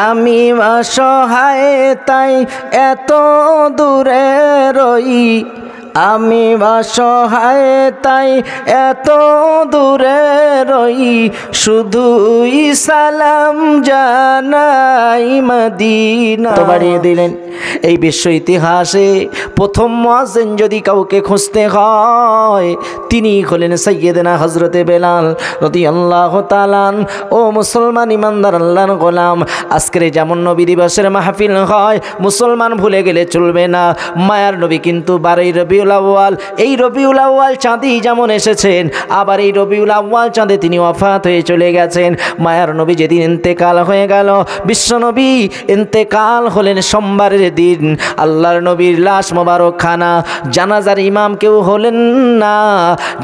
আমি অসহায় তাই এত দূরে রই, আমি অসহায় তাই এত দূরে রই, শুধুই সালাম জানাই মদিনা। তো বাড়িয়ে দিলেন। এই বিশ্ব ইতিহাসে প্রথম মুয়াজ্জিন যদি কাউকে খুঁজতে হয় তিনি হলেন সাইয়্যিদনা হযরতে বেলাল রাদিয়াল্লাহু তাআলা। ও মুসলমান ইমানদার আল্লাহর গোলাম, আজকের যেমন নবী দিবসের মাহফিল হয় মুসলমান ভুলে গেলে চলবে না। মায়ার নবী কিন্তু 12 রবিউল আউয়াল, এই রবিউল আউয়াল চাঁদেই যেমন এসেছেন আবার এই রবিউল আউয়াল চাঁদে তিনি ওয়াফাত হয়ে চলে গেছেন। মায়ার নবী যেদিন ইন্তেকাল হয়ে গেল, বিশ্ব নবী ইন্তেকাল হলেন সোমবারের দিন। আল্লাহর নবীর লাশ মোবারক খানা, জানাজার ইমাম কেউ হলেন না,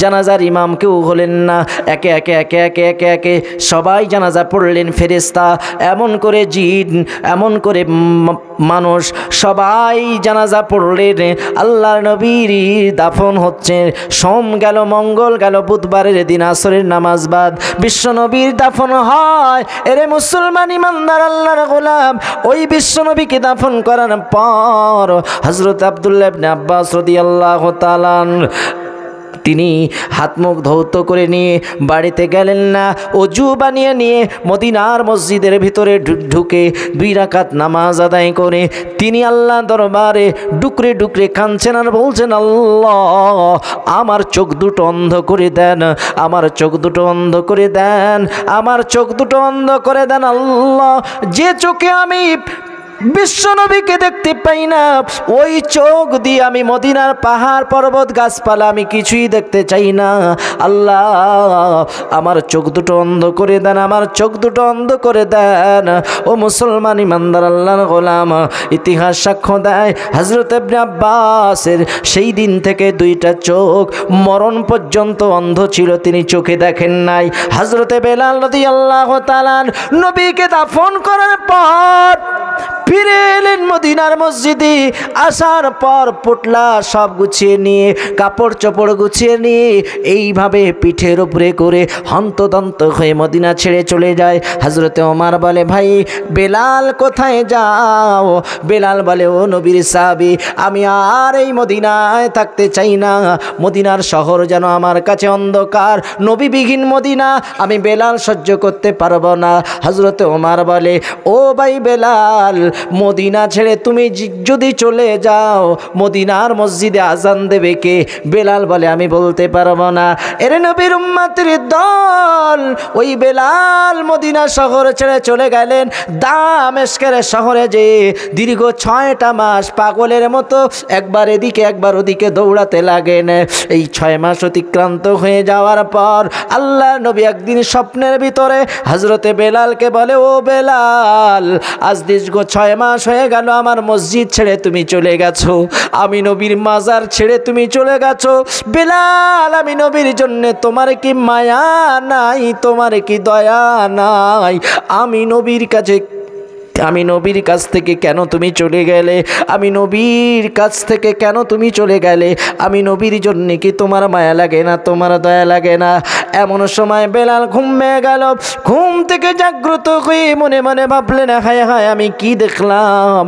জানাজার ইমাম কেউ হলেন না। একে একে একে একে একে একে সবাই জানাজা পড়লেন ফেরেশতা, এমন করে জিন, এমন করে মানুষ সবাই জানাজা পড়লেন। আল্লাহর নবীর দাফন হচ্ছে। সোম গেল, মঙ্গল গেল, বুধবারের দিন আসরের নামাজ বাদ বিশ্ব নবীর দাফন হয়। এরে মুসলমান ইমানদার আল্লাহর গোলাম, ওই বিশ্ব নবীকে দাফন করার পর হযরত আব্দুল্লাহ ইবনে আব্বাস রাদিয়াল্লাহু তাআলা তিনি হাত মুখ ধৌত করে নিয়ে বাড়িতে গেলেন না, অজু বানিয়ে নিয়ে মদিনার মসজিদের ভিতরে ঢুকে 2 রাকাত নামাজ আদায় করে তিনি আল্লাহ দরবারে ডুকরে ডুকরে কাঁদছেন আর বলছেন, আল্লাহ আমার চোখ দুটো অন্ধ করে দেন, আমার চোখ দুটো অন্ধ করে দেন, আমার চোখ দুটো অন্ধ করে দেন। আল্লাহ, যে চোখে আমি বিশ্ব নবীকে দেখতে পাই না, ওই চোখ দিয়ে আমি মদিনার পাহাড় পর্বত গাছপালা আমি কিছুই দেখতে চাই না। আল্লাহ আমার চোখ দুটো অন্ধ করে দেন, আমার চোখ দুটো অন্ধ করে দেন। ও মুসলমান ইমানদার আল্লাহর গোলাম, ইতিহাস সাক্ষ্য দেয় হযরত ইবনে আব্বাসের সেই দিন থেকে 2টা চোখ মরণ পর্যন্ত অন্ধ ছিল, তিনি চোখে দেখেন নাই। হযরতে বেলাল রাদিয়াল্লাহু তাআলা নবীকে দাফন করার পর ফিরে এলেন মদিনার মসজিদে। আসার পর পুটলা সব গুছিয়ে নিয়ে, কাপড় চোপড় গুছিয়ে নিয়ে এইভাবে পিঠের উপরে করে হন্তদন্ত হয়ে মদিনা ছেড়ে চলে যায়। হযরতে ওমর বলে, ভাই বেলাল কোথায় যাও? বেলাল বলে, ও নবীর সাহাবী, আমি আর এই মদিনায় থাকতে চাই না, মদিনার শহর যেন আমার কাছে অন্ধকার, নবীবিহীন মদিনা আমি বেলাল সহ্য করতে পারবো না। হযরতে ওমর বলে, ও ভাই বেলাল, মদিনা ছেড়ে তুমি যদি চলে যাও মদিনার মসজিদে আজান দেবে কে? বেলাল বলে, আমি বলতে পারবো না। এর নবীর উম্মতের দল, ওই বেলাল মদিনা শহর ছেড়ে চলে গেলেন দামেস্কের শহরে, যে দীর্ঘ 6টা মাস পাগলের মতো একবার এদিকে একবার ওদিকে দৌড়াতে লাগেন। এই 6 মাস অতিক্রান্ত হয়ে যাওয়ার পর আল্লাহ নবী একদিন স্বপ্নের ভিতরে হযরতে বেলালকে বলে, ও বেলাল, আজ দীর্ঘ 6 মাস হয়ে গেল আমার মসজিদ ছেড়ে তুমি চলে গেছো, আমি নবীর মাজার ছেড়ে তুমি চলে গেছো। বেলাল, আমি নবীর জন্য তোমার কি মায়া নাই, তোমার কি দয়া নাই? আমি নবীর কাছ থেকে কেন তুমি চলে গেলে? আমি নবীর কাছ থেকে কেন তুমি চলে গেলে? আমি নবীর জন্য কি তোমার মায়া লাগে না, তোমার দয়া লাগে না? এমন সময় বেলাল ঘুমিয়ে গেল। ঘুম থেকে জাগ্রত হয়ে মনে মনে ভাবলেন, হায় হায় আমি কি দেখলাম।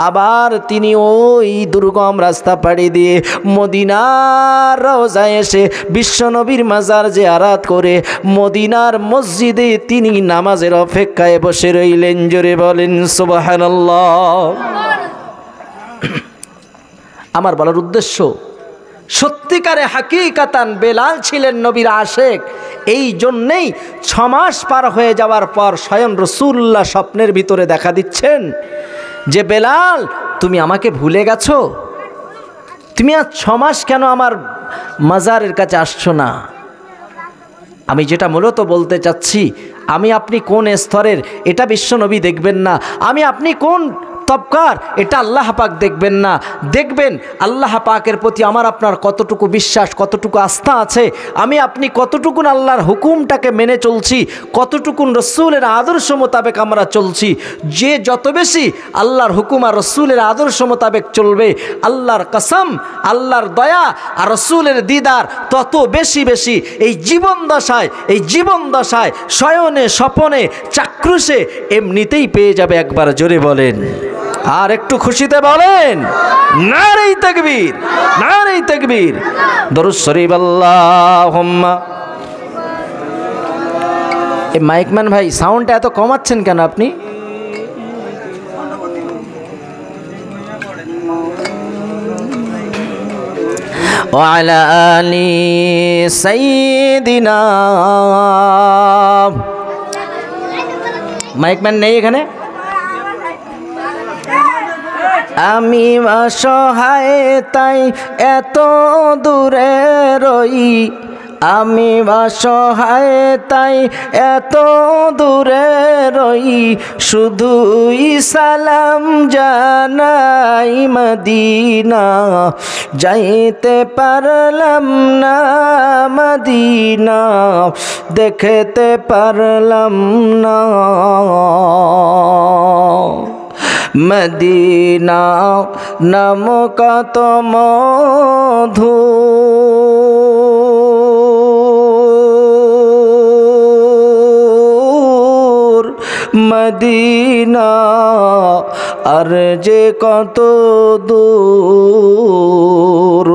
আবার তিনি ওই দুর্গম রাস্তা পাড়ি দিয়ে মদিনার রওজায় এসে বিশ্ব নবীর মাজার জিয়ারত করে মদিনার মসজিদে তিনি নামাজের অপেক্ষায় বসে রইলেন। জোরে বলেন সুবহানাল্লাহ। আমার বলার উদ্দেশ্য, সত্যিকারে হাকিকাতান বেলাল ছিলেন নবীর আশেক। এই জন্যেই 6 মাস পার হয়ে যাওয়ার পর স্বয়ং রাসূলুল্লাহ স্বপ্নের ভিতরে দেখা দিচ্ছেন যে, বেলাল তুমি আমাকে ভুলে গেছো? তুমি আজ 6 মাস কেন আমার মাজারের কাছে আসছো না? আমি যেটা মূলত বলতে চাচ্ছি, আমি আপনি কোন স্তরের এটা বিশ্বনবী দেখবেন না, আমি আপনি কোন তবকার, এটা আল্লাহ পাক দেখবেন না। দেখবেন আল্লাহ পাকের প্রতি আমার আপনার কতটুকু বিশ্বাস, কতটুকু আস্থা আছে, আমি আপনি কতটুকুন আল্লাহর হুকুমটাকে মেনে চলছি, কতটুকুন রসুলের আদর্শ মোতাবেক আমরা চলছি। যে যত বেশি আল্লাহর হুকুম আর রসুলের আদর্শ মোতাবেক চলবে, আল্লাহর কসম, আল্লাহর দয়া আর রসুলের দিদার তত বেশি বেশি এই জীবন দশায় শয়নে স্বপনে চাক্ষুষে এমনিতেই পেয়ে যাবে। একবার জোরে বলেন, আর একটু খুশিতে বলেন নারে তাকবীর, নারে তাকবীর। দরুদ শরীফ আল্লাহুম্মা। এই মাইকম্যান ভাই, সাউন্ডটা এত কমাচ্ছেন কেন আপনি? ওয়ালা আলি সাইয়্যিদিনা। মাইকম্যান নেই এখানে? আমি অসহায় তাই এত দূরে রই, আমি অসহায় তাই এত দূরে রই, শুধুই সালাম জানাই মদিনা, যাইতে পারলাম না মদিনা, দেখতে পারলাম না মদিনা নাম কত মধু, মদিনা আর যে কত দূর।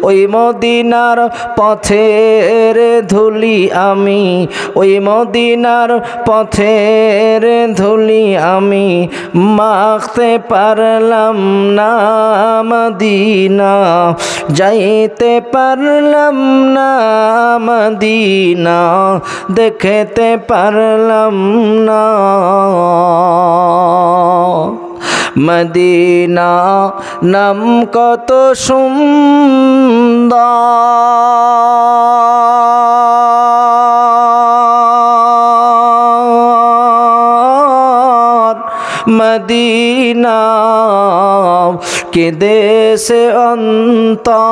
ওই মদিনার পথের ধুলি আমি, ওই মদিনার পথের ধুলি আমি, মাখতে পারলাম না মদিনা, যাইতে পারলাম না মদিনা, দেখতে পারলাম না মদিনা নাম কত সুন্দর, মদিনা কে দেশে অন্তর।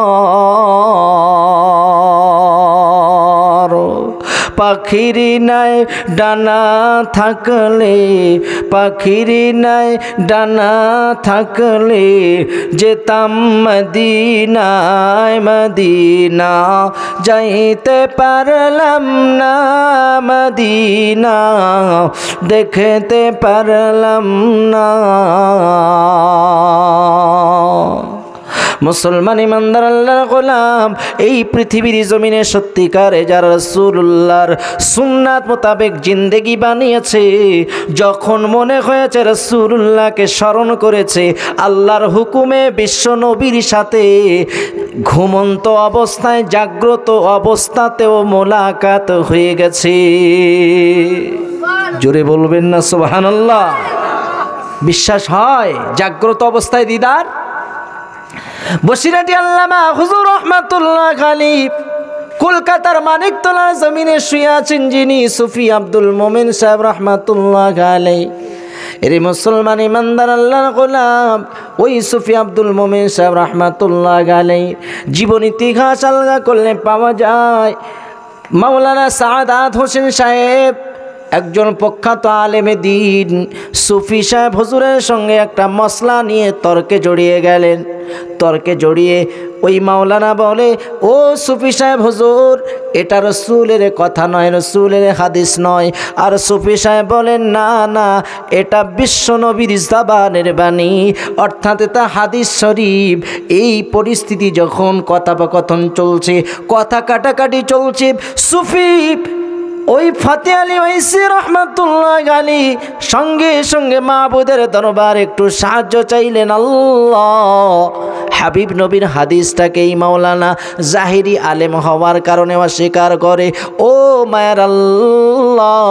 পাখির নাই ডানা থাকলে, পাখির নাই ডানা থাকলে, যেতাম মদিনায় মদিনা, যাইতে পারলাম না মদিনা, দেখতে পারলাম না। মুসলমান ইমানদার আল্লাহর গোলাম, এই পৃথিবীর জমিনে সত্যিকারে যারা রাসূলুল্লাহর সুন্নাত মোতাবেক জিন্দেগি বানিয়েছে, যখন মনে হয়েছে রাসূলুল্লাহকে স্মরণ করেছে, আল্লাহর হুকুমে বিশ্ব নবীর সাথে ঘুমন্ত অবস্থায় জাগ্রত অবস্থাতেও মোলাকাত হয়ে গেছে। জোরে বলবেন না সুবহানাল্লাহ? বিশ্বাস হয় জাগ্রত অবস্থায় দিদার? বসিরাটি আল্লামা হুজুর রহমাতুল্লাহ আলাইহি কলকাতার মানিকতলা জমিনে শুয়ে আছেন যিনি সুফি আব্দুল মোমেন সাহেব রহমাতুল্লাহ আলাইহি। এরে মুসলমান ইমানদার আল্লাহর গোলাম, ওই সুফি আব্দুল মোমেন সাহেব রহমাতুল্লাহ আলাইহি জীবন ইতিহাস আলগা করলে পাওয়া যায় মাওলানা সাআদাত হোসেন সাহেব একজন প্রখ্যাত আলেমে দ্বীন সুফি সাহেব হুজুরের সঙ্গে একটা মসলা নিয়ে তর্কে জড়িয়ে গেলেন। তর্কে জড়িয়ে ওই মাওলানা বলে, ও সুফি সাহেব হুজুর, এটা রসুলের কথা নয়, রসুলের হাদিস নয়। আর সুফি সাহেব বলেন, না না, এটা বিশ্ব নবীর জাবানের বাণী, অর্থাৎ এটা হাদিস শরীফ। এই পরিস্থিতি যখন কথোপকথন চলছে, কথা কাটাকাটি চলছে, সুফি ওই ফতে আলী ওয়াইসি রহমাতুল্লাহ আলাইহি সঙ্গে সঙ্গে মাবুদের দরবার একটু সাহায্য চাইলেন। আল্লাহ হাবিব নবীর হাদিসটাকে এই মাওলানা জাহিরি আলেম হওয়ার কারণে অস্বীকার করে। ও মায়ের আল্লাহ,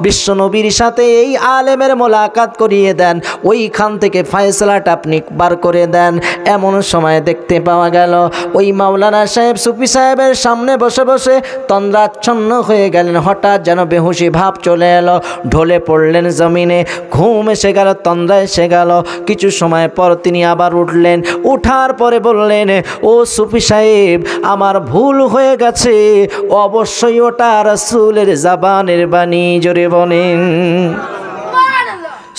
বিশ্ব নবীর সাথে এই আলেমের মোলাকাত করিয়ে দেন, ওইখান থেকে ফয়সালাটা আপনি বার করে দেন। এমন সময় দেখতে পাওয়া গেল ওই মাওলানা সাহেব সুফি সাহেবের সামনে বসে বসে তন্দ্রাচ্ছন্ন হয়ে গেলেন। হঠাৎ যেন বেহুশি ভাব চলে এলো, ঢলে পড়লেন জমিনে, ঘুম এসে গেল, তন্দ্রা এসে গেল। কিছু সময় পর তিনি আবার উঠলেন, উঠার পরে বললেন, ও সুফি সাহেব, আমার ভুল হয়ে গেছে, অবশ্যই ওটা রাসূলের জবানের বাণী। জোরে বলেন।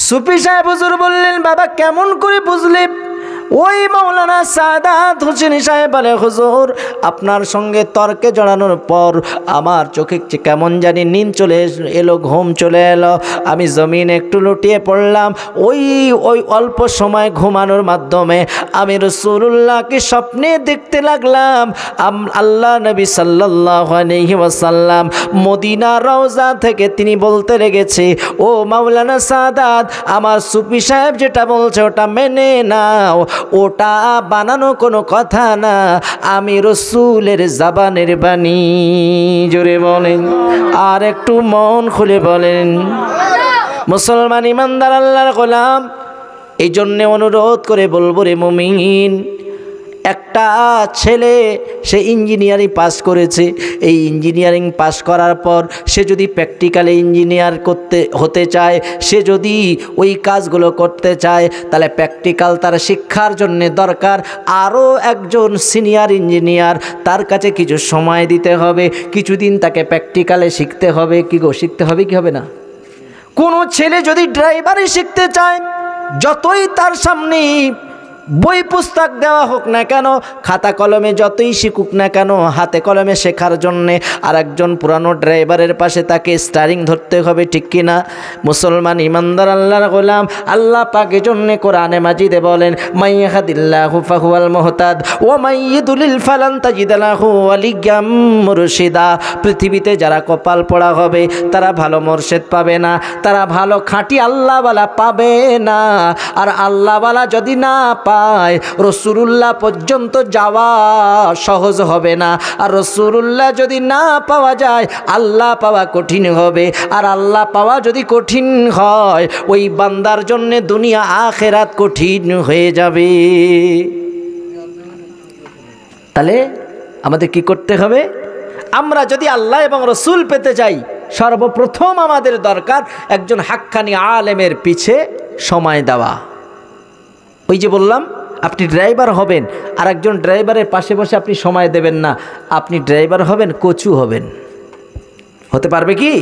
সুফি সাহেব হুজুর বললেন, বাবা কেমন করে বুঝলে? ওই মাওলানা সাদাত হোসেন সাহেব বলে, হুজুর আপনার সঙ্গে তর্কে জড়ানোর পর আমার চোখে কেমন জানি নিন চলে এলো, ঘুম চলে এলো। আমি জমিনে একটু লুটিয়ে পড়লাম। ওই অল্প সময় ঘুমানোর মাধ্যমে আমি রাসূলুল্লাহকে স্বপ্নে দেখতে লাগলাম। আল্লাহ নবী সাল্লাল্লাহু আলাইহি ওয়াসাল্লাম মদিনা রওজা থেকে তিনি বলতে লেগেছে, ও মাওলানা সাদাত, আমার সুফি সাহেব যেটা বলছে ওটা মেনে নাও, ওটা বানানো কোনো কথা না, আমি রাসূলের জবানের বাণী। জোরে বলেন, আর একটু মন খুলে বলেন। মুসলমান ইমানদার আল্লাহর গোলাম, এই জন্যে অনুরোধ করে বলবো রে মুমিন, একটা ছেলে সে ইঞ্জিনিয়ারিং পাস করেছে। এই ইঞ্জিনিয়ারিং পাস করার পর সে যদি প্র্যাকটিক্যালে ইঞ্জিনিয়ার হতে চায়, সে যদি ওই কাজগুলো করতে চায়, তাহলে প্র্যাকটিক্যাল তার শিক্ষার জন্য দরকার আরও একজন সিনিয়র ইঞ্জিনিয়ার। তার কাছে কিছু সময় দিতে হবে, কিছুদিন তাকে প্র্যাকটিক্যালে শিখতে হবে। শিখতে হবে কি হবে না? কোনো ছেলে যদি ড্রাইভারি শিখতে চায়, যতই তার সামনে বই পুস্তক দেওয়া হোক না কেন, খাতা কলমে যতই শিখুক না কেন, হাতে কলমে শেখার জন্যে আর একজন পুরানো ড্রাইভারের পাশে তাকে স্টারিং ধরতে হবে, ঠিক কিনা? মুসলমান ইমানদার আল্লাহর গোলাম, আল্লাহ পাকের জন্যে কোরআনে মাজিদে বলেন, মাইয়াহদিল্লাহু ফাহুয়াল মুহতাদ ওয়া মাইয়ুদলিল ফালান তাজিদ লাহু ওয়ালিয়্যাম মুরশিদা। পৃথিবীতে যারা কপাল পোড়া হবে তারা ভালো মুর্শিদ পাবে না, তারা ভালো খাঁটি আল্লাহওয়ালা পাবে না। আর আল্লাহওয়ালা যদি না পায়, রাসূলুল্লাহ পর্যন্ত যাওয়া সহজ হবে না। আর রাসূলুল্লাহ যদি না পাওয়া যায়, আল্লাহ পাওয়া কঠিন হবে। আর আল্লাহ পাওয়া যদি কঠিন হয়, ওই বান্দার জন্য দুনিয়া আখিরাত কঠিন হয়ে যাবে। তাহলে আমাদের কি করতে হবে? আমরা যদি আল্লাহ এবং রাসূল পেতে চাই, সর্বপ্রথম আমাদের দরকার একজন হাক্কানি আলেমের পিছে সময় দেওয়া। ওই যে বললাম, আপনি ড্রাইভার হবেন, আর একজন ড্রাইভারের পাশে বসে আপনি সময় দেবেন না, আপনি ড্রাইভার হবেন, কোচু হবেন। হতে পারবে কি?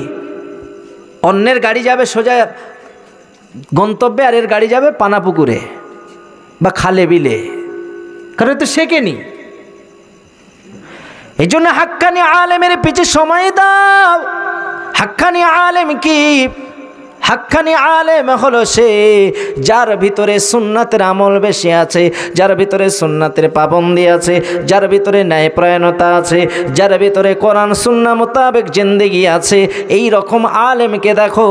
অন্যের গাড়ি যাবে সোজা গন্তব্যে, আর এর গাড়ি যাবে পানাপুকুরে বা খালে বিলে, কারণ তো শেখেনি। এই জন্য হাক্কানি আলেমের পিছে সময় দাও। হাক্কানি আলেম কি? হাক্কানি আলেম হলো সে যার ভিতরে সুন্নাতের আমল বেশি আছে, যার ভিতরে সুন্নাতের পাবন্দি আছে, যার ভিতরে ন্যায়পরায়ণতা আছে, যার ভিতরে কোরআন সুন্নাহ মোতাবেক জিন্দেগি আছে। এই রকম আলেমকে দেখো,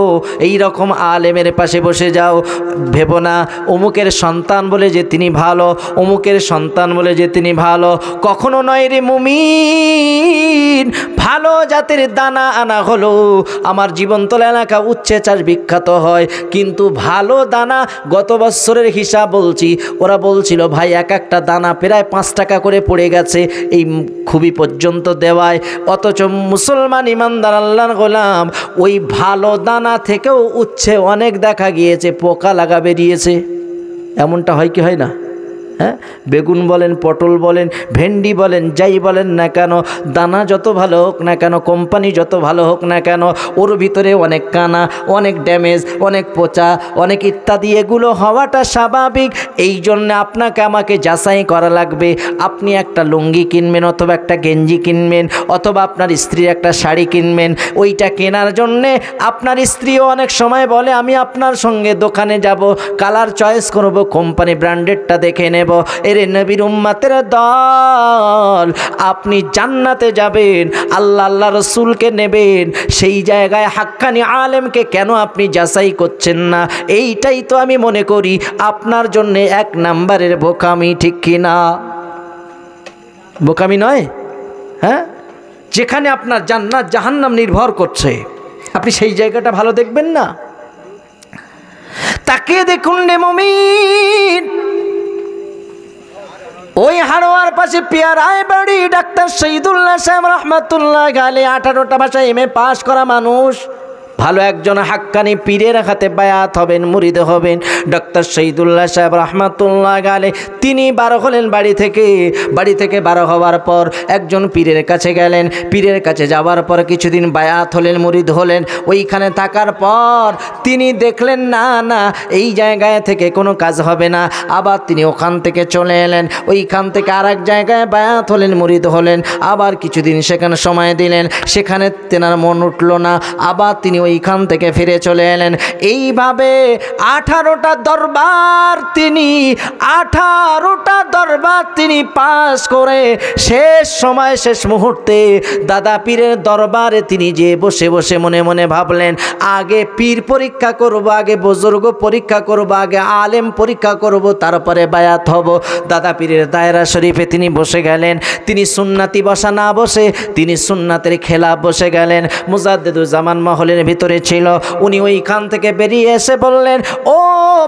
এই রকম আলেমের পাশে বসে যাও। ভেবো না অমুকের সন্তান বলে যে তিনি ভালো, অমুকের সন্তান বলে যে তিনি ভালো। কখনো নয় রে মুমিন। ভালো জাতের দানা আনা হলো। আমার জীবনতলা এলাকা উচ্ছে চাষ বিখ্যাত হয়, কিন্তু ভালো দানা গত বছরের হিসাব বলছি, ওরা বলছিল ভাই এক একটা দানা প্রায় 5 টাকা করে পড়ে গেছে এই খুবই পর্যন্ত দেওয়ায়। অথচ মুসলমান ইমানদার আল্লাহর গোলাম, ওই ভালো দানা থেকেও উচ্ছে অনেক দেখা গিয়েছে পোকা লাগা বেরিয়েছে। এমনটা হয় কি হয় না? হ্যাঁ, বেগুন বলেন, পটল বলেন, ভেন্ডি বলেন, যাই বলেন না কেন, দানা যত ভালো হোক না কেন, কোম্পানি যত ভালো হোক না কেন, ওর ভিতরে অনেক কানা, অনেক ড্যামেজ, অনেক পচা, অনেক ইত্যাদি, এগুলো হওয়াটা স্বাভাবিক। এই জন্য আপনাকে আমাকে যাচাই করা লাগবে। আপনি একটা লুঙ্গি কিনবেন, অথবা একটা গেঞ্জি কিনবেন, অথবা আপনার স্ত্রীর একটা শাড়ি কিনবেন। ওইটা কেনার জন্যে আপনার স্ত্রীও অনেক সময় বলে আমি আপনার সঙ্গে দোকানে যাব, কালার চয়েস করব, কোম্পানি ব্র্যান্ডেডটা দেখে নেব। এরে নবীর উম্মতের দল, আপনি জান্নাতে যাবেন, আল্লাহ রাসূলকে নেবেন, সেই জায়গায় হাক্কানি আলেমকে কেন আপনি যাচাই করছেন না? এইটাই তো আমি মনে করি আপনার জন্য 1 নাম্বারের বোকামি, ঠিক কিনা? বোকামি নয়? হ্যাঁ, যেখানে আপনার জান্নাত জাহান্নাম নির্ভর করছে, আপনি সেই জায়গাটা ভালো দেখবেন না? তাকে দেখুন রে মুমিন, ওই হাড়োয়ার পাশে পেয়ারায় বাড়ি ডাক্তার শহীদুল্লাহ সাহেব রহমাতুল্লাহ আলাইহি, 18টা ভাষায় এমএ পাস করা মানুষ, ভালো একজন হাক্কানি পীরের হাতে বায়াত হবেন, মুরিদ হবেন। ডক্টর শহীদুল্লাহ সাহেব রহমাতুল্লাহ আলাইহি তিনি বার হলেন বাড়ি থেকে বার হওয়ার পর একজন পীরের কাছে গেলেন। পীরের কাছে যাওয়ার পর কিছুদিন বায়াত হলেন, মুরিদ হলেন। ওইখানে থাকার পর তিনি দেখলেন না এই জায়গায় থেকে কোনো কাজ হবে না, আবার তিনি ওখান থেকে চলে এলেন। ওইখান থেকে আর এক জায়গায় বায়াত হলেন, মুরিদ হলেন। আবার কিছুদিন সেখানে সময় দিলেন, সেখানে তেনার মন উঠল না, আবার তিনি ওইখান থেকে ফিরে চলে এলেন। এইভাবে 18টা দরবার তিনি পাস করে শেষ মুহূর্তে দাদা পীরের দরবারে তিনি যে বসে বসে মনে মনে ভাবলেন, আগে পীর পরীক্ষা করব, আগে বুজুর্গ পরীক্ষা করব, আগে আলেম পরীক্ষা করব, তারপরে বায়াত হব। দাদা পীরের দায়রা শরীফে তিনি বসে গেলেন। তিনি সুন্নাতি বসা না বসে তিনি সুন্নাতের খেলাফ বসে গেলেন। মুজাদ্দিদুজ্জামান মহলের ভিতরে ছিল। উনি ওইখান থেকে বেরিয়ে এসে বললেন, ও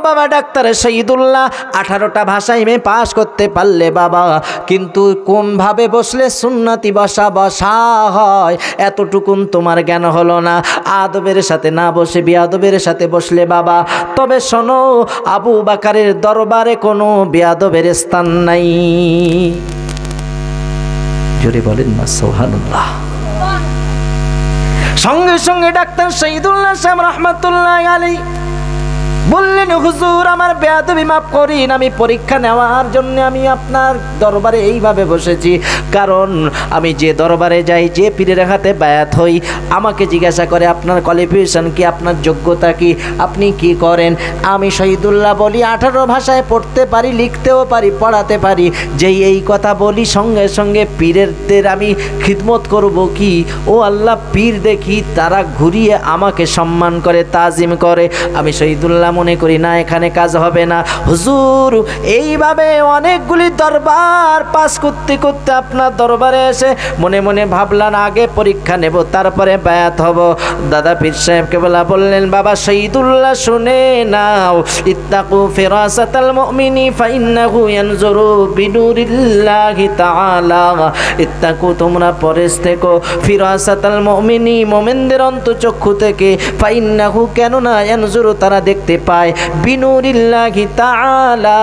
বাবা ডাক্তার শহীদুল্লাহ, 18টা ভাষায় এমএ পাস করতে পারলে বাবা, কিন্তু কোনভাবে বসলে সুন্নতি বসা হয় এতটুকুন তোমার জ্ঞান হলো না। আদবের সাথে না বসে বিয়াদবের সাথে বসলে বাবা। তবে শোনো, আবু বাকারের দরবারে কোনো বিয়াদবের স্থান নাই। জোরে বলেন না সুবহানাল্লাহ। সঙ্গে সঙ্গে ডাক্তার শহীদুল্লাহ সাহেব রহমাতুল্লাহ আলাইহি বললেন, হুজুর আমার বেয়াদবি মাফ করিন, আমি পরীক্ষা নেওয়ার জন্য আমি আপনার দরবারে এইভাবে বসেছি। কারণ আমি যে দরবারে যাই, যে পীরের হাতে বায়াত হই, আমাকে জিজ্ঞাসা করে আপনার কোয়ালিফিকেশন কি, আপনার যোগ্যতা কি, আপনি কি করেন। আমি শহীদুল্লাহ বলি 18 ভাষায় পড়তে পারি, লিখতেও পারি, পড়াতে পারি। যেই এই কথা বলি সঙ্গে সঙ্গে পীরেরদের আমি খিদমত করব কি? ও আল্লাহ, পীর দেখি তারা ঘুরিয়ে আমাকে সম্মান করে, তাজিম করে। আমি শহীদুল্লাহ মনে করি না, এখানে কাজ হবে না। হুজুর এইভাবে অনেকগুলি দরবার পাস করতে করতে আপনার দরবারে এসে মনে মনে ভাবলাম আগে পরীক্ষা নেব, তারপরে বায়াত হব। দাদা পীর সাহেবকে বললেন, বাবা শহীদুল্লাহ শুনে নাও, ইত্তাকু ফিরাসাতাল মুমিনি ফাইন্নাহু ইয়ানজুরু বিনুরিল্লাহি তাআলা। ইত্তাকু তোমরা পরেশ থেকো, ফিরাসাতাল মুমিনি মুমিনদের অন্তঃচক্ষু থেকে, ফাইন্নাহু কেননা ইয়ানজুরু তারা দেখতে পায়, বিনুরিল্লাহি তাআলা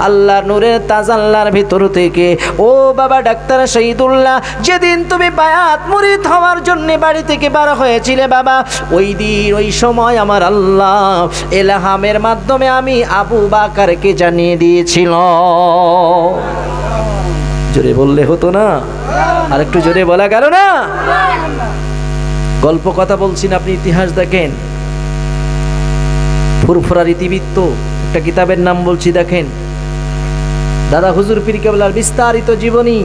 আল্লাহর নূরের তাজাল্লার ভিতর থেকে। ও বাবা ডাক্তার শহীদুল্লাহ, যেদিন তুমি বায়াত মুরিদ হওয়ার জন্য বাড়ি থেকে বার হয়েছিলে বাবা, ওই দিন ওই সময় আমার আল্লাহ ইলহামের মাধ্যমে আমি আবু বাকারকে জানিয়ে দিয়েছিল। জোরে বললে হতো না? আর একটু জোরে বলা গেল না? গল্প কথা বলছি না, আপনি ইতিহাস দেখেন। ফুরফুরার ইতিবৃত্ত একটা কিতাবের নাম বলছি, দেখেন। দাদা হুজুর পীর কেবলার বিস্তারিত জীবনী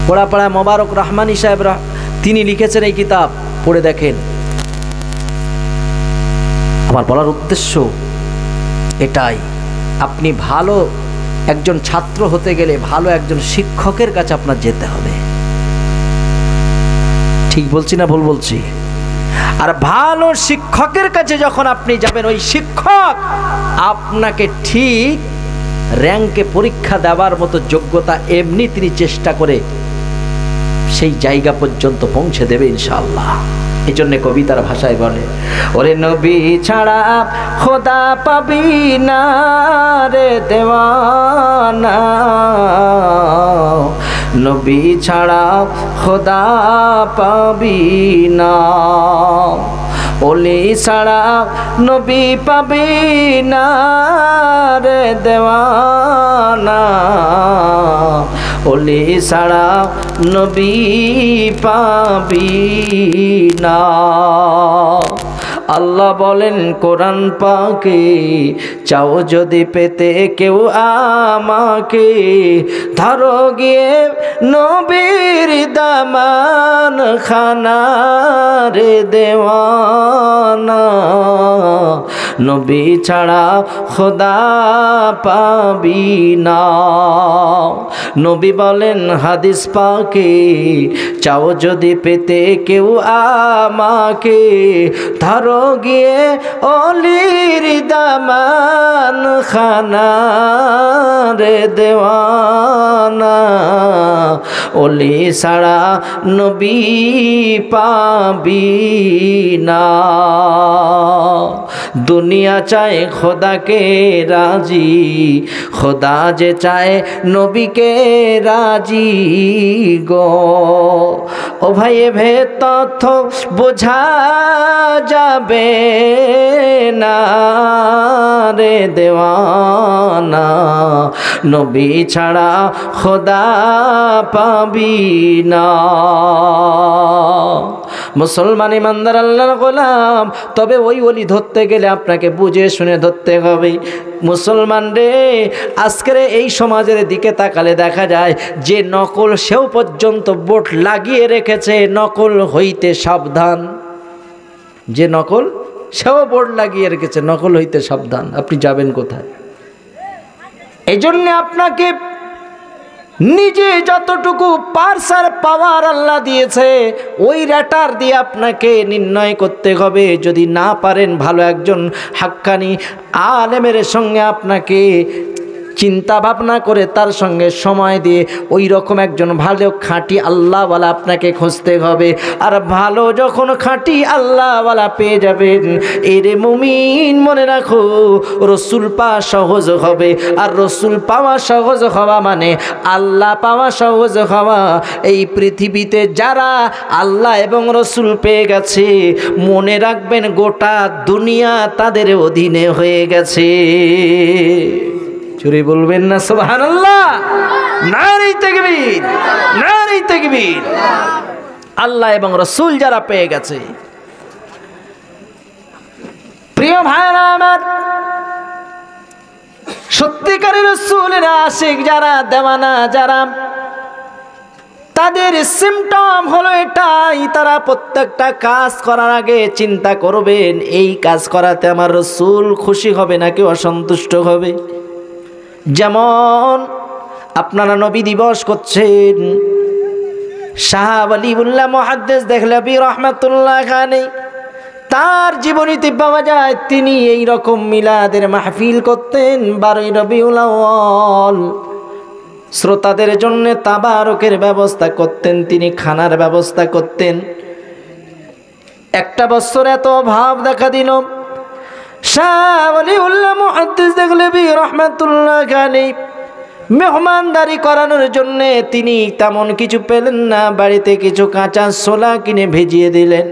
পোড়াপাড়া মোবারক রহমানী সাহেব তিনি লিখেছেন এই কিতাব, পড়ে দেখেন। আমার বলার উদ্দেশ্য এটাই, আপনি ভালো একজন ছাত্র হতে গেলে ভালো একজন শিক্ষকের কাছে আপনার যেতে হবে। ঠিক বলছি না ভুল বলছি? আর ভালো শিক্ষকের কাছে যখন আপনি যাবেন, ওই শিক্ষক আপনাকে ঠিক র্যাঙ্কে পরীক্ষা দেওয়ার মতো যোগ্যতা এমনি তিনি চেষ্টা করে সেই জায়গা পর্যন্ত পৌঁছে দেবে ইনশাআল্লাহ। এই জন্য কবিতার ভাষায় বলে, ওরে নবী ছাড়া খোদা পাবি না রে দেওয়ানা, নবী ছাড়া খোদা পাবি না, ওলি ছাড়া নবী পাবি না রে দেওয়ানা, ওলি ছাড়া নবী পাবি না। আল্লাহ বলেন কোরআন পাকে, চাও যদি পেতে কেউ আমাকে, ধরো গিয়ে নবীর দামান খানা রে দেওয়ানা, নবী ছাড়া খোদা পাবি না। নবী বলেন হাদিস পাকে, চাও যদি পেতে কেউ আমাকে, ধরো গিয়ে অলির দামান খানা রে দেওয়ানা, অলি ছাড়া নবী পাবি না। দুনিয়া চায় খোদাকে রাজি, খোদা যে চায় নবীকে রাজি গো। ও ভাই ভে তথ্য বোঝা যাবে না রে দেওয়ানা, নবী ছাড়া খোদা পাবি না। মুসলমান ইমানদার আল্লাহর গোলাম, তবে ওই ওলি ধরতে গেলে আপনাকে বুঝে শুনে ধরতে হবে। মুসলমান রে, আজকের এই সমাজের দিকে তাকালে দেখা যায় যে নকল সেও পর্যন্ত বোর্ড লাগিয়ে রেখেছে নকল হইতে সাবধান। যে নকল সেও বোর্ড লাগিয়ে রেখেছে নকল হইতে সাবধান। আপনি যাবেন কোথায়? এই জন্য আপনাকে নিজে যতটুকু পারসার পাওয়ার আল্লাহ দিয়েছে ওই রেটার দিয়ে আপনাকে নির্ণয় করতে হবে। যদি না পারেন, ভালো একজন হাক্কানি আলেমের সঙ্গে আপনাকে চিন্তা ভাবনা করে তার সঙ্গে সময় দিয়ে ওই রকম একজন ভালো খাঁটি আল্লাহওয়ালা আপনাকে খুঁজতে হবে। আর ভালো যখন খাঁটি আল্লাহওয়ালা পেয়ে যাবেন, এরে মুমিন মনে রাখো, রসুল পাওয়া সহজ হবে। আর রসুল পাওয়া সহজ হওয়া মানে আল্লাহ পাওয়া সহজ হওয়া। এই পৃথিবীতে যারা আল্লাহ এবং রসুল পেয়ে গেছে, মনে রাখবেন গোটা দুনিয়া তাদের অধীনে হয়ে গেছে। চুরি বলবেন না সুবহানাল্লাহ? নারে তাকবীর, নারে তাকবীর। আল্লাহ এবং রাসূল যারা পেয়ে গেছে, প্রিয় ভাইরা আমার, সত্যিকারের রাসূলের আশিক যারা, দেওয়ানা যারা, তাদের সিমটম হলো এটাই। তারা প্রত্যেকটা কাজ করার আগে চিন্তা করবেন, এই কাজ করাতে আমার রাসূল খুশি হবে নাকি অসন্তুষ্ট হবে। যেমন আপনারা নবী দিবস করছেন, শাহ ওয়ালিউল্লাহ মুহাদ্দিস দেহলভী রাহমাতুল্লাহ আলাইহি তার জীবনীতে পাওয়া যায় তিনি এই রকম মিলাদের মাহফিল করতেন 12 রবিউল আউয়াল। শ্রোতাদের জন্য তাবারকের ব্যবস্থা করতেন, তিনি খানার ব্যবস্থা করতেন। একটা বছর এত অভাব দেখা দিল, শাহ ওয়ালিউল্লাহ মুহাদ্দিস দেহলভী রাহমাতুল্লাহ আলাইহি মেহমানদারি করানোর জন্য তিনি তেমন কিছু পেলেন না। বাড়িতে কিছু কাঁচা ছোলা কিনে ভিজিয়ে দিলেন।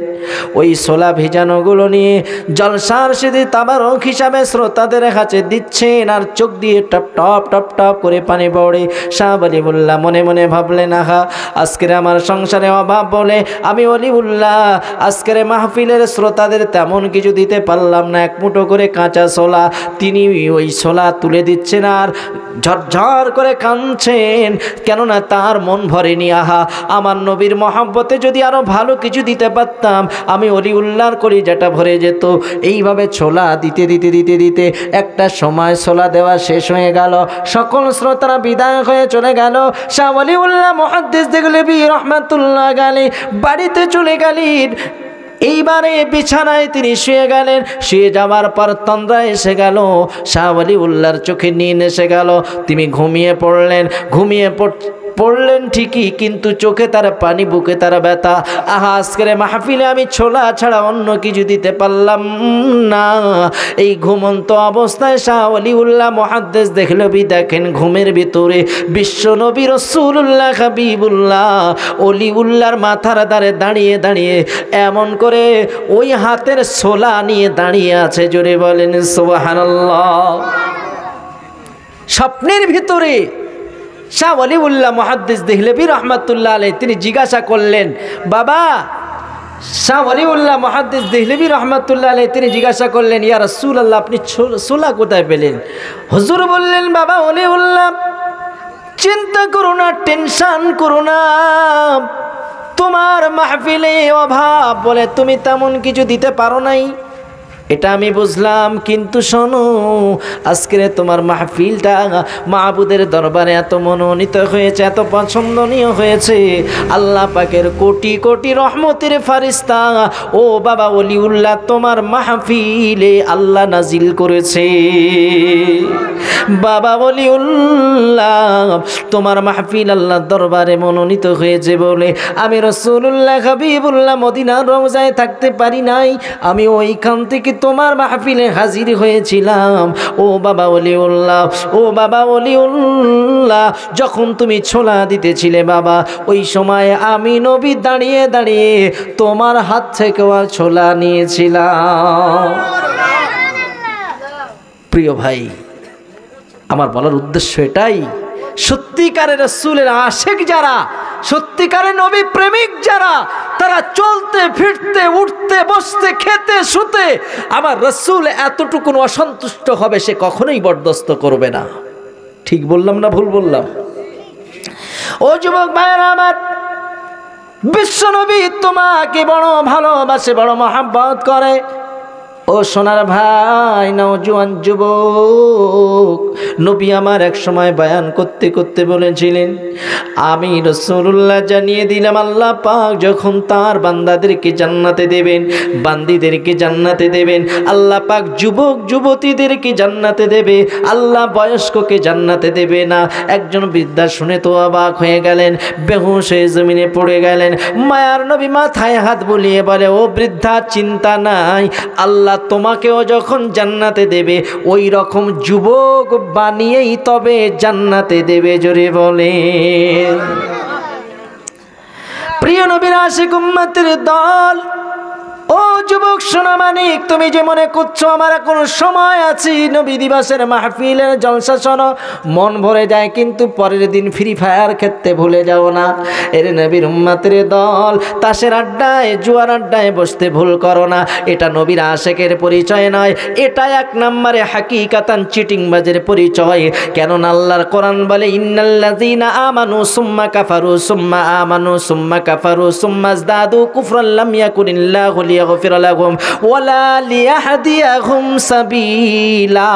ওই ছোলা ভিজানোগুলো নিয়ে জলসার সেদিন তাবারক হিসাবে শ্রোতাদের কাছে দিচ্ছেন, আর চোখ দিয়ে টপ টপ টপ টপ করে পানি পড়ে। শাহ ওয়ালিউল্লাহ মনে মনে ভাবলেন, আহা, আজকের আমার সংসারে অভাব বলে আমি ওয়ালিউল্লাহ আজকের মাহফিলের শ্রোতাদের তেমন কিছু দিতে পারলাম না। এক মুঠো করে কাঁচা ছোলা তিনি ওই ছোলা তুলে দিচ্ছেন আর ঝরঝর করে কাঁদছেন, কেননা তার মন ভরেনি। আহা, আমার নবীর মহব্বতে যদি আরো ভালো কিছু দিতে পারতাম, আমি ওলিউল্লাহর কলিজাটা ভরে যেত। এইভাবে ছোলা দিতে দিতে দিতে দিতে একটা সময় ছোলা দেওয়া শেষ হয়ে গেল। সকল শ্রোতারা বিদায় হয়ে চলে গেল। শাহ ওয়ালিউল্লাহ মুহাদ্দিস দেহলভী রাহমাতুল্লাহ আলাইহি বাড়িতে চলে গেলেন। এইবারে বিছানায় তিনি শুয়ে গেলেন। শুয়ে যাওয়ার পর তন্দ্রা এসে গেল, শাহ ওয়ালিউল্লাহর চোখে নীল এসে গেল। তিনি ঘুমিয়ে পড়লেন। ঘুমিয়ে পড়লেন ঠিকই, কিন্তু চোখে তার পানি, বুকে তার ব্যথা। আহা, আজকের মাহফিলে আমি ছোলা ছাড়া অন্য কিছু দিতে পারলাম না। এই ঘুমন্ত অবস্থায় শাহ ওয়ালিউল্লাহ মুহাদ্দিস দেহলভী দেখেন ঘুমের ভিতরে বিশ্ব নবী রাসূলুল্লাহ হাবিবুল্লাহ ওলিউল্লাহর মাথার দ্বারে দাঁড়িয়ে দাঁড়িয়ে এমন করে ওই হাতের ছোলা নিয়ে দাঁড়িয়ে আছে। জোরে বলেন সুবহানাল্লাহ। স্বপ্নের ভিতরে শাহ ওয়ালিউল্লাহ মুহাদ্দিস দেহলভী রাহমাতুল্লাহ আলাইহি তিনি জিজ্ঞাসা করলেন, বাবা শাহ ওয়ালিউল্লাহ মুহাদ্দিস দেহলভী রহমাতুল্লাহ আলাইহি তিনি জিজ্ঞাসা করলেন, ইয়া রাসূলুল্লাহ, আপনি ছোলা কোথায় পেলেন? হুজুর বললেন, বাবা ওয়ালিউল্লাহ, চিন্তা করো না, টেনশন করো না, তোমার মাহফিলে অভাব বলে তুমি তেমন কিছু দিতে পারো নাই, এটা আমি বুঝলাম, কিন্তু শোনো, আজকের তোমার মাহফিলটা মাহবুদের দরবারে এত মনোনীত হয়েছে, এত পছন্দনীয় হয়েছে, আল্লাহ পাকের কোটি কোটি রহমতের ফারিস্তা ও বাবা ওলিউল্লাহ তোমার মাহফিলে আল্লাহ নাজিল করেছে। বাবা ওলিউল্লাহ, তোমার মাহফিল আল্লাহর দরবারে মনোনীত হয়েছে বলে আমি রাসূলুল্লাহ হাবিবুল্লাহ মদিনার রওজায় থাকতে পারি নাই, আমি ওইখান থেকে তোমার মাহফিলে হাজির হয়েছিলাম। ও বাবা ওলিউল্লাহ, ও বাবা ওলিউল্লাহ, যখন তুমি ছোলা দিতেছিলে বাবা, ওই সময় আমি নবী দাঁড়িয়ে দাঁড়িয়ে তোমার হাত থেকে ছোলা নিয়েছিলাম। প্রিয় ভাই, আমার বলার উদ্দেশ্য এটাই, সত্যিকারের রাসূলের আশিক যারা, সত্যিকারের নবী প্রেমিক যারা, তারা চলতে ফিরতে উঠতে বসতে খেতে শুতে আমার রাসূল এতটুকু অসন্তুষ্ট হবে সে কখনোই বরদাস্ত করবে না। ঠিক বললাম না ভুল বললাম? ও যুবক ভাইরা আমার, বিশ্বনবী তোমাকে বড় ভালোবাসে, বড় মহব্বত করে। ও সোনার ভাই, নওজোয়ান যুবক, নবী আমার এক সময় বয়ান করতে করতে বলেছিলেন, আমি রাসূলুল্লাহ জানিয়ে দিলাম আল্লাহ পাক যখন তার বান্দাদেরকে জান্নাতে দেবেন, বান্দীদেরকে জান্নাতে দেবেন, আল্লাহ পাক যুবক যুবতীদেরকে জান্নাতে দেবে, আল্লাহ বয়স্ককে জান্নাতে দেবে না। একজন বৃদ্ধা শুনে তো অবাক হয়ে গেলেন, বেহুশ হয়ে জমিনে পড়ে গেলেন। মায়ার নবী মাথায় হাত বুলিয়ে বলে, ও বৃদ্ধা, চিন্তা নাই, আল্লাহ তোমাকেও যখন জান্নাতে দেবে ওই রকম যুবক বানিয়েই তবে জান্নাতে দেবে। জোরে বলে প্রিয় নবীর আশিক উম্মতের দল, ও যুবক সোনা মানিক, তুমি যে মনে করছো আমার এখন সময় আছে, নবী দিবসের মাহফিলের জলসা শোনো, মন ভরে যায়, কিন্তু পরের দিন ফ্রি ফায়ার খেলতে ভুলে যাও না। এর নবীর উম্মতের দল, তাসের আড্ডায় জুয়ার আড্ডায় বসতে ভুল করো না। এটা নবীর আশিকের পরিচয় নয়, এটা এক নম্বরে হাকিকাতান চিটিংবাজের পরিচয়। কেননা আল্লাহর কোরআন বলে, ইন্নাল্লাযীনা আমানু সুম্মা কাফারু সুম্মা আমানু সুম্মা কাফারু সুম্মা ইজদাদু কুফরান লাম ইয়াকুনিল্লাহু লিয়াগফির লাহুম ওয়ালা লিয়াহদিয়াহুম সাবিলা।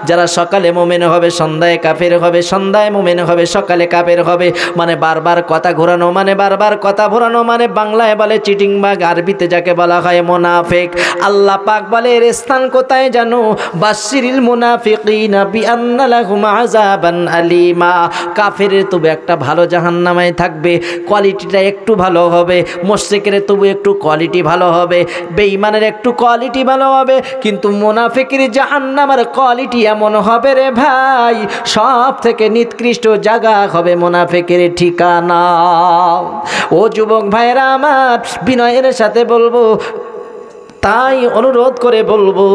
যারা সকালে মুমিন হবে সন্ধ্যায় কাফের হবে, সন্ধ্যায় মুমিন হবে সকালে কাফের হবে, মানে বারবার কথা ঘোরানো, মানে বারবার কথা ঘোরানো, মানে বাংলায় বলে চিটিংবাজ, আরবিতে যাকে বলা হয় মুনাফিক। আল্লাহ পাক বলে এর স্থান কোথায় জানো? বাশশিরিল মুনাফিকিনা বিআন্না লাহুম আযাবান আলীমা। কাফেরের তবু একটা ভালো জাহান্নামে থাকবে, কোয়ালিটিটা একটু ভালো হবে, মুশরিকের তবু একটু কোয়ালিটি ভালো হবে, বেঈমানের একটু কোয়ালিটি ভালো হবে, কিন্তু মুনাফিকের জাহান্নামের কোয়ালিটি এমন হবে রে ভাই, সব থেকে নিকৃষ্ট জায়গা হবে মুনাফিকের ঠিকানা। ও যুবক ভাইরা আমার, বিনয়ের সাথে বলবো, তাই অনুরোধ করে বলবো,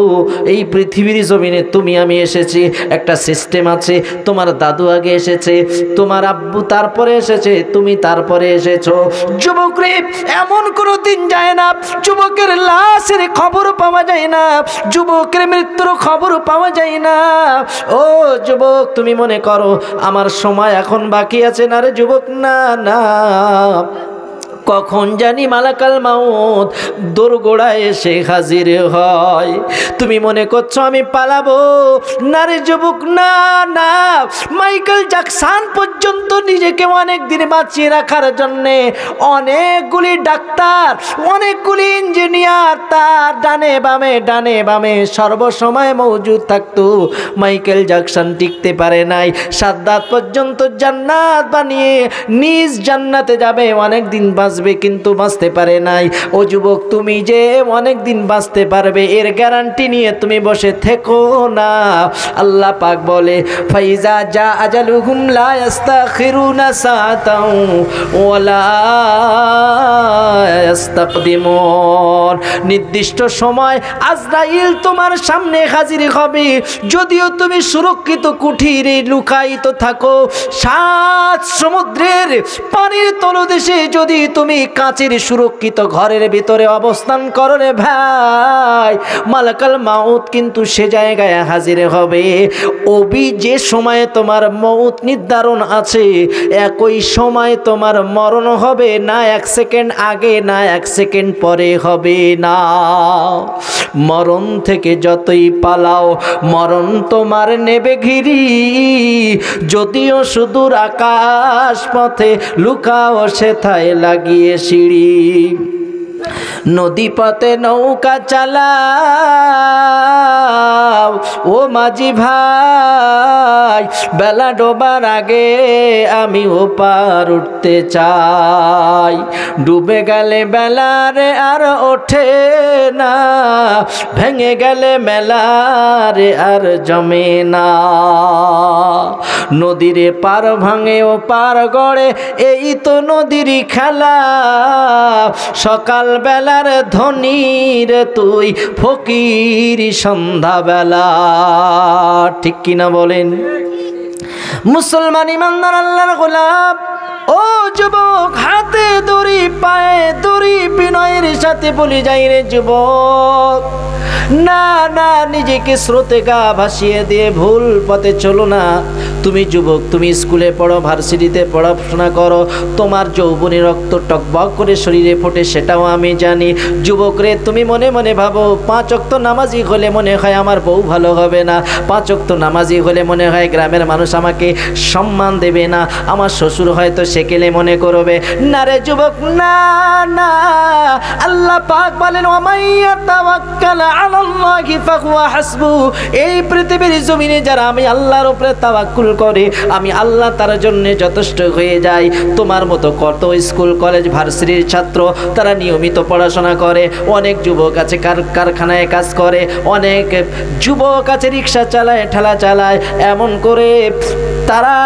এই পৃথিবীর জমিনে তুমি আমি এসেছি, একটা সিস্টেম আছে। তোমার দাদু আগে এসেছে, তোমার আব্বু তারপরে এসেছে, তুমি তারপরে এসেছো। যুবকরে, এমন কোনো দিন যায় না যুবকের লাশের খবর পাওয়া যায় না, যুবকের মৃত্যুর খবর পাওয়া যায় না। ও যুবক, তুমি মনে করো আমার সময় এখন বাকি আছে, না রে যুবক, না না, কখন জানি মালাকাল মাউত দোরগোড়ায় এসে হাজির হয়। তুমি মনে করছো আমি পালাবো, না রে যুবক, না না। মাইকেল জ্যাকসন পর্যন্ত নিজেকে অনেক দিন বাঁচিয়ে রাখার জন্যে অনেকগুলি ডাক্তার, অনেকগুলি ইঞ্জিনিয়ার তার ডানে বামে সর্বসময় মজুদ থাকতো। মাইকেল জ্যাকসন টিকতে পারে নাই, সাদ্দাত পর্যন্ত জান্নাত বানিয়ে নিজ জান্নাতে যাবে, অনেক দিন বাঁচবে, কিন্তু বাঁচতে পারে নাই। ও যুবক, তুমি যে অনেক দিন বাঁচতে পারবে এর গ্যারান্টি নিয়ে তুমি বসে থেকো না। আল্লাহ পাক বলে, ফাইজা জা আজালুহুম লা ইস্তাখিরুনা সাআতাও ওয়ালা ইস্তাকদিমুন। নির্দিষ্ট সময় আজরাইল তোমার সামনে হাজির হবে, যদিও তুমি সুরক্ষিত কুঠিরে লুকায়িত থাকো, সাত সমুদ্রের পানির তলদেশে যদি তুমি কাচের সুরক্ষিত ঘরের ভিতরে অবস্থান করো রে ভাই, মালাকাল মাউত কিন্তু সে জায়গায় হাজির হবে। যে সময়ে তোমার মউত নির্ধারণ আছে, একই সময় তোমার মরণ হবে না, 1 সেকেন্ড আগে না 1 সেকেন্ড পরে হবে না। মরণ থেকে যতই পালাও মরণ তোমার নেবে ঘিরি, যদিও সুদূর আকাশ পথে লুকাও সেথায় লাগিয়ে সিঁড়ি। নদী পথে নৌকা চালাও ও মাঝি ভাই, বেলা ডোবার আগে আমি ওপার উঠতে চাই। ডুবে গেলে বেলারে আর ওঠে না, ভেঙে গেলে মেলারে আর জমে না। নদীরে পার ভাঙে ও পার গড়ে, এই তো নদীরই খেলা। সকাল বেলার ধনীর তুই ফকির সন্ধ্যাবেলা। ঠিক কিনা বলেন? মুসলমান ইমানদার আল্লাহর গোলাম, ও যুবক, হাতে দড়ি পায়ে দড়ি, বিনয়ের সাথে বলি যাই রে যুবক, না না, নিজেকে স্রোতে গা ভাসিয়ে দিয়ে ভুল পথে চলো না। তুমি যুবক, তুমি স্কুলে পড়ো, ভার্সিটিতে পড়াশোনা করো, তোমার যৌবনী রক্ত টকবক করে শরীরে ফোটে, সেটাও আমি জানি। যুবক রে, তুমি মনে মনে ভাবো 5 ওয়াক্ত নামাজি হলে মনে হয় আমার বউ ভালো হবে না, 5 ওয়াক্ত নামাজি হলে মনে হয় গ্রামের মানুষ আমাকে সম্মান দেবে না, আমার শ্বশুর হয়তো সেকেলে মনে করবে। না রে যুবক, না না, আল্লাহ পাক বলেন ওয়ামাইয়া তাওয়াক্কাল আলাল্লাহি ফাহুয়া হাসবু। এই পৃথিবীর জমিনে যারা আমি আল্লাহর উপরে তাওয়াক্কুল করে, আমি আল্লাহ তার জন্য যথেষ্ট হয়ে যাই। তোমার মতো কত স্কুল কলেজ ভার্সিটির ছাত্র তারা নিয়মিত পড়াশোনা করে, অনেক যুবক আছে কারখানায় কাজ করে, অনেক যুবক আছে রিক্সা চালায়, ঠেলা চালায়, এমন করে তারা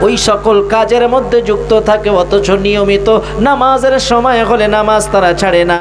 ওই সকল কাজের মধ্যে যুক্ত থাকে, অথচ নিয়মিত নামাজের সময় হলে নামাজ তারা ছাড়ে না।